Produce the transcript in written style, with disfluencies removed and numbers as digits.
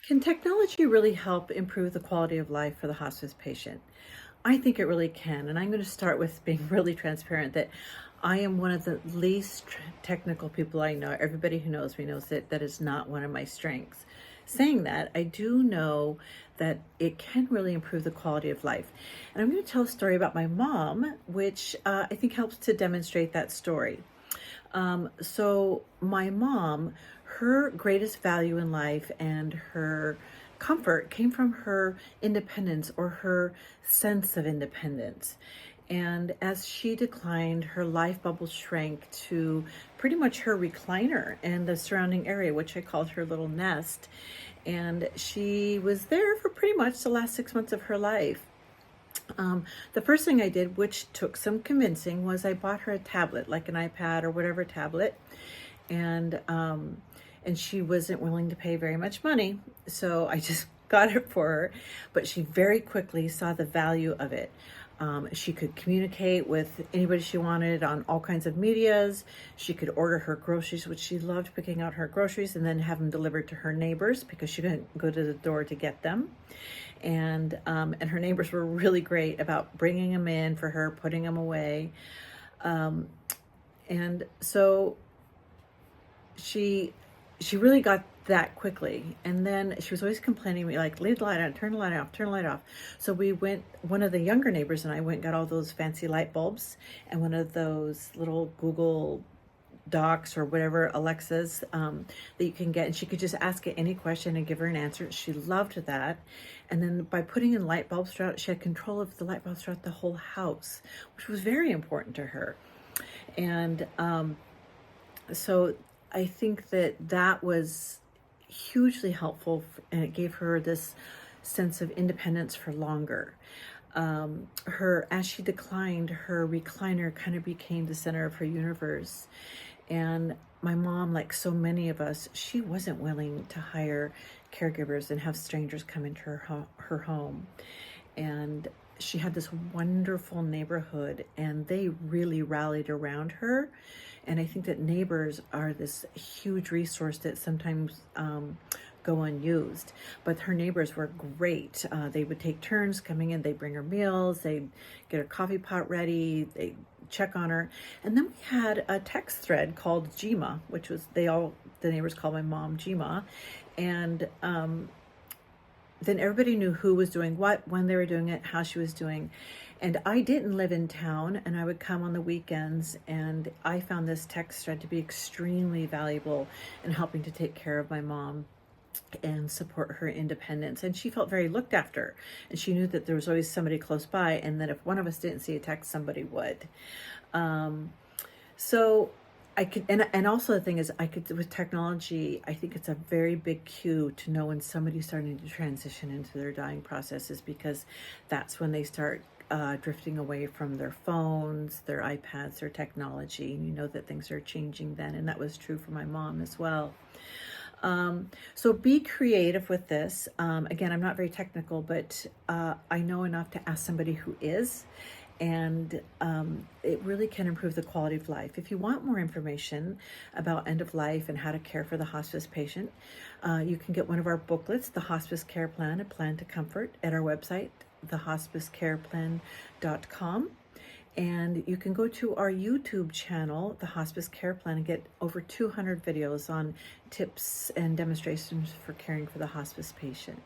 Can technology really help improve the quality of life for the hospice patient? I think it really can. And I'm going to start with being really transparent that I am one of the least technical people I know. Everybody who knows me knows that that is not one of my strengths. Saying that, I do know that it can really improve the quality of life. And I'm going to tell a story about my mom, which I think helps to demonstrate that story. So my mom, her greatest value in life and her comfort came from her independence or her sense of independence. And as she declined, her life bubble shrank to pretty much her recliner and the surrounding area, which I called her little nest. And she was there for pretty much the last 6 months of her life. The first thing I did, which took some convincing, was I bought her a tablet, like an iPad or whatever tablet, and she wasn't willing to pay very much money, so I just got it for her. But she very quickly saw the value of it. She could communicate with anybody she wanted on all kinds of medias. She could order her groceries, which she loved picking out her groceries and then have them delivered to her neighbors because she couldn't go to the door to get them. And her neighbors were really great about bringing them in for her, putting them away. And so she really got that quickly. And then she was always complaining to me, like, leave the light on, turn the light off, turn the light off. So we went, one of the younger neighbors and I went and got all those fancy light bulbs and one of those little Google Docs or whatever Alexas that you can get, and she could just ask it any question and give her an answer. She loved that. And then by putting in light bulbs throughout, she had control of the light bulbs throughout the whole house, which was very important to her. And so I think that that was hugely helpful, and it gave her this sense of independence for longer. As she declined, her recliner kind of became the center of her universe. And my mom, like so many of us, she wasn't willing to hire caregivers and have strangers come into her home. And she had this wonderful neighborhood and they really rallied around her. And I think that neighbors are this huge resource that sometimes go unused. But her neighbors were great. They would take turns coming in. They'd bring her meals. They'd get her coffee pot ready. They'd check on her. And then we had a text thread called Gma, which was, the neighbors called my mom Gma. And then everybody knew who was doing what, when they were doing it, how she was doing. And I didn't live in town, and I would come on the weekends, and I found this text thread to be extremely valuable in helping to take care of my mom and support her independence. And she felt very looked after, and she knew that there was always somebody close by, and that if one of us didn't see a text, somebody would. So I could, and also the thing is, I could, with technology, I think it's a very big cue to know when somebody's starting to transition into their dying processes, because that's when they start drifting away from their phones, their iPads, their technology. You know that things are changing then, and that was true for my mom as well. So be creative with this. Again, I'm not very technical, but I know enough to ask somebody who is, and it really can improve the quality of life. If you want more information about end of life and how to care for the hospice patient, you can get one of our booklets, The Hospice Care Plan, A Plan to Comfort, at our website, thehospicecareplan.com. And you can go to our YouTube channel, The Hospice Care Plan, and get over 200 videos on tips and demonstrations for caring for the hospice patient.